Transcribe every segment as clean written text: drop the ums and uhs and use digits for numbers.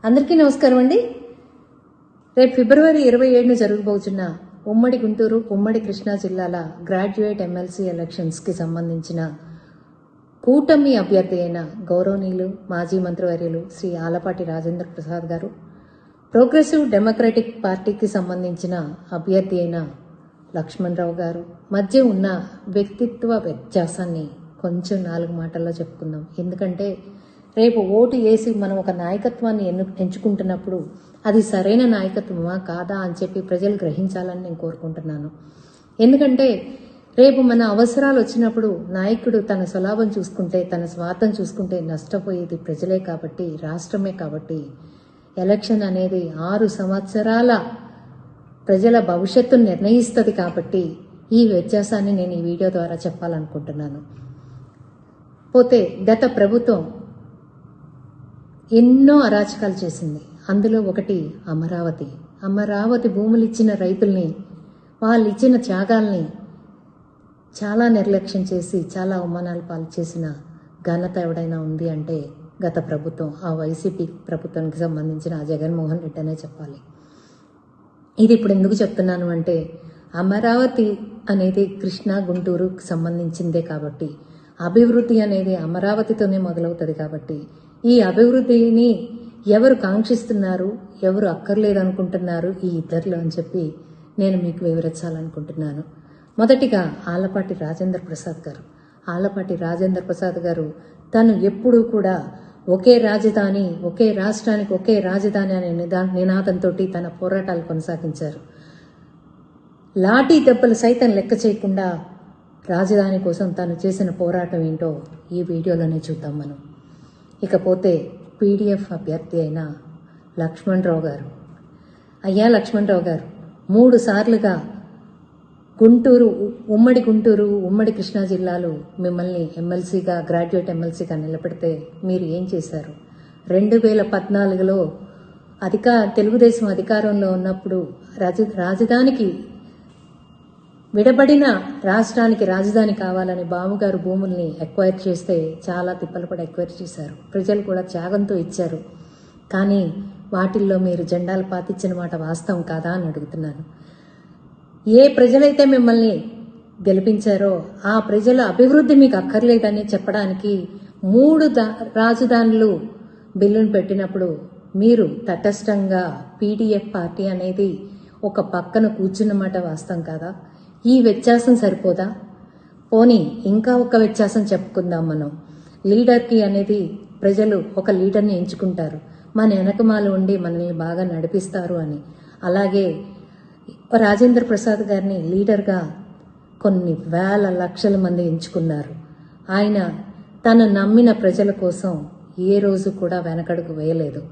అందరికీ నమస్కారం అండి. రేపు ఫిబ్రవరి 27న జరగబోతున్న ఉమ్మడి గుంటూరు, ఉమ్మడి కృష్ణా జిల్లాల గ్రాడ్యుయేట్ ఎమ్మెల్సీ ఎలక్షన్స్కి సంబంధించిన కూటమి అభ్యర్థి అయిన గౌరవనీయులు మాజీ మంత్రివర్యులు శ్రీ ఆలపాటి రాజేంద్ర ప్రసాద్ గారు, ప్రోగ్రెసివ్ డెమోక్రటిక్ పార్టీకి సంబంధించిన అభ్యర్థి అయిన లక్ష్మణరావు గారు మధ్య ఉన్న వ్యక్తిత్వ వ్యత్యాసాన్ని కొంచెం 4 మాటల్లో చెప్పుకుందాం. ఎందుకంటే రేపు ఓటు వేసి మనం ఒక నాయకత్వాన్ని ఎంచుకుంటున్నప్పుడు అది సరైన నాయకత్వమా కాదా అని చెప్పి ప్రజలు గ్రహించాలని నేను కోరుకుంటున్నాను. ఎందుకంటే రేపు మన అవసరాలు వచ్చినప్పుడు నాయకుడు తన స్వలాభం చూసుకుంటే, తన స్వార్థం చూసుకుంటే నష్టపోయేది ప్రజలే కాబట్టి, రాష్ట్రమే కాబట్టి ఎలక్షన్ అనేది 6 సంవత్సరాల ప్రజల భవిష్యత్తును నిర్ణయిస్తుంది. కాబట్టి ఈ వ్యత్యాసాన్ని నేను ఈ వీడియో ద్వారా చెప్పాలనుకుంటున్నాను. పోతే గత ప్రభుత్వం ఎన్నో అరాచకాలు చేసింది. అందులో ఒకటి అమరావతి భూములు ఇచ్చిన రైతుల్ని, వాళ్ళు ఇచ్చిన త్యాగాల్ని చాలా నిర్లక్ష్యం చేసి చాలా అవమానాలు పాలు చేసిన ఘనత ఎవడైనా ఉంది అంటే గత ప్రభుత్వం, ఆ వైసీపీ ప్రభుత్వానికి సంబంధించిన ఆ జగన్మోహన్ రెడ్డి అనే చెప్పాలి. ఇది ఇప్పుడు ఎందుకు చెప్తున్నాను అంటే అమరావతి అనేది కృష్ణా గుంటూరుకు సంబంధించిందే కాబట్టి, అభివృద్ధి అనేది అమరావతితోనే మొదలవుతుంది. కాబట్టి ఈ అభివృద్ధిని ఎవరు కాంక్షిస్తున్నారు, ఎవరు అక్కర్లేదనుకుంటున్నారు ఈ ఇద్దరులో అని చెప్పి నేను మీకు వివరించాలనుకుంటున్నాను. మొదటిగా ఆలపాటి రాజేంద్ర ప్రసాద్ గారు తను ఎప్పుడూ కూడా ఒకే రాజధాని, ఒకే రాష్ట్రానికి ఒకే రాజధాని అనే నినాదంతో తన పోరాటాలు కొనసాగించారు. లాఠీ దెబ్బలు సైతం లెక్క చేయకుండా రాజధాని కోసం తను చేసిన పోరాటం ఏంటో ఈ వీడియోలోనే చూద్దాం మనం. ఇకపోతే పీడీఎఫ్ అభ్యర్థి అయిన లక్ష్మణరావు గారు. అయ్యా లక్ష్మణరావు గారు, 3 సార్లుగా ఉమ్మడి గుంటూరు, ఉమ్మడి కృష్ణా జిల్లాలు మిమ్మల్ని ఎమ్మెల్సీగా, గ్రాడ్యుయేట్ ఎమ్మెల్సీగా నిలబెడితే మీరు ఏం చేశారు? 2014లో తెలుగుదేశం అధికారంలో ఉన్నప్పుడు రాజధానికి విడబడిన రాష్ట్రానికి రాజధాని కావాలని బావగారు భూముల్ని ఎక్వైర్ చేస్తే చాలా తిప్పలు పడి ఎక్వైర్ చేశారు. ప్రజలు కూడా త్యాగంతో ఇచ్చారు. కానీ వాటిల్లో మీరు జెండాలు పాతిచ్చిన మాట వాస్తవం కాదా అని అడుగుతున్నాను. ఏ ప్రజలైతే మిమ్మల్ని గెలిపించారో ఆ ప్రజల అభివృద్ధి మీకు అక్కర్లేదని చెప్పడానికి 3 రాజధానులు బిల్లును పెట్టినప్పుడు మీరు తటస్థంగా పీడీఎఫ్ పార్టీ అనేది ఒక పక్కన కూర్చున్నమాట వాస్తవం కాదా? ఈ వ్యత్యాసం సరిపోదా? పోనీ ఇంకా ఒక వ్యత్యాసం చెప్పుకుందాం మనం. లీడర్కి అనేది ప్రజలు ఒక లీడర్ని ఎంచుకుంటారు, మన వెనకమాల ఉండి మనల్ని బాగా నడిపిస్తారు అని. అలాగే రాజేంద్ర ప్రసాద్ గారిని లీడర్గా కొన్ని వేల లక్షల మంది ఎంచుకున్నారు. ఆయన తన నమ్మిన ప్రజల కోసం ఏ రోజు కూడా వెనకడుగు వేయలేదు.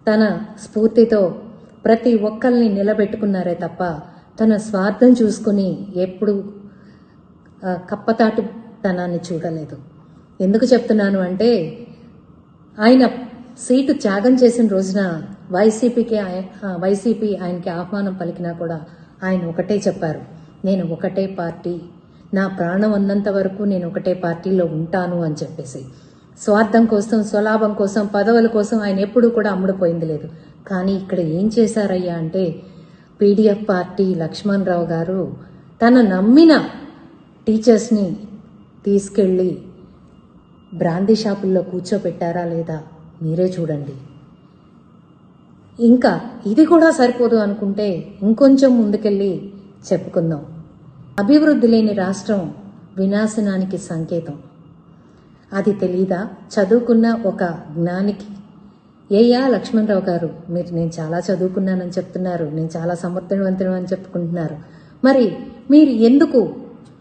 తన స్ఫూర్తితో ప్రతి ఒక్కరిని నిలబెట్టుకున్నారే తప్ప తన స్వార్థం చూసుకుని ఎప్పుడు కప్పతాటుతనాన్ని చూడలేదు. ఎందుకు చెప్తున్నాను అంటే ఆయన సీటు త్యాగం చేసిన రోజున వైసీపీ ఆయనకి ఆహ్వానం పలికినా కూడా ఆయన ఒకటే చెప్పారు, నేను ఒకటే పార్టీ, నా ప్రాణం ఉన్నంత వరకు నేను ఒకటే పార్టీలో ఉంటాను అని చెప్పేసి. స్వార్థం కోసం, స్వలాభం కోసం, పదవుల కోసం ఆయన ఎప్పుడూ కూడా అమ్ముడుపోయింది లేదు. కానీ ఇక్కడ ఏం చేశారయ్యా అంటే పీడీఎఫ్ పార్టీ లక్ష్మణరావు గారు తన నమ్మిన టీచర్స్ని తీసుకెళ్ళి బ్రాందీ షాపుల్లో కూర్చోపెట్టారా లేదా మీరే చూడండి. ఇంకా ఇది కూడా సరిపోదు అనుకుంటే ఇంకొంచెం ముందుకెళ్ళి చెప్పుకుందాం. అభివృద్ధి లేని రాష్ట్రం వినాశనానికి సంకేతం. అది తెలీదా చదువుకున్న ఒక జ్ఞానికి? లక్ష్మణరావు గారు, నేను చాలా చదువుకున్నానని చెప్తున్నారు, నేను చాలా సమర్థవంతులు అని చెప్పుకుంటున్నారు. మరి మీరు ఎందుకు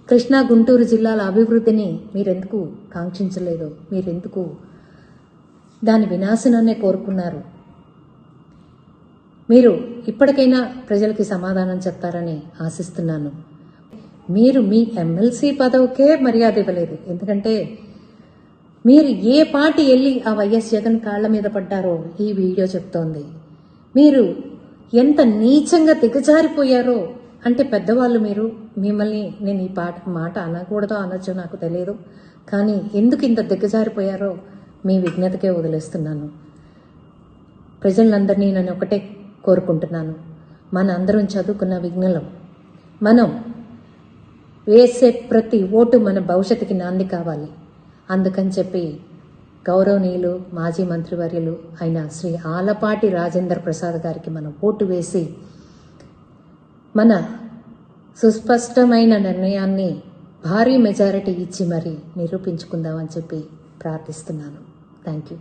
కృష్ణా గుంటూరు జిల్లాల అభివృద్ధిని మీరెందుకు కాంక్షించలేదు? మీరెందుకు దాని వినాశనాన్నే కోరుకున్నారు? మీరు ఇప్పటికైనా ప్రజలకి సమాధానం చెప్తారని ఆశిస్తున్నాను. మీరు మీ ఎమ్మెల్సీ పదవికే మర్యాద ఇవ్వలేదు. ఎందుకంటే మీరు ఏ పార్టీ వెళ్ళి ఆ వైఎస్ జగన్ కాళ్ల మీద పడ్డారో ఈ వీడియో చెప్తోంది. మీరు ఎంత నీచంగా దిగజారిపోయారో అంటే పెద్దవాళ్ళు మిమ్మల్ని నేను ఈ మాట అనకూడదో అనొచ్చో నాకు తెలియదు, కానీ ఎందుకు ఇంత దిగజారిపోయారో మీ విజ్ఞతకే వదిలేస్తున్నాను. ప్రజలందరినీ నేను ఒకటే కోరుకుంటున్నాను, మన అందరం చదువుకున్న విజ్ఞులం, మనం వేసే ప్రతి ఓటు మన భవిష్యత్తుకి నాంది కావాలి. అందుకని చెప్పి గౌరవనీయులు మాజీ మంత్రివర్యులు అయిన శ్రీ ఆలపాటి రాజేంద్ర ప్రసాద్ గారికి మనం ఓటు వేసి మన సుస్పష్టమైన నిర్ణయాన్ని భారీ మెజారిటీ ఇచ్చి మరి నిరూపించుకుందామని చెప్పి ప్రార్థిస్తున్నాను. Thank you.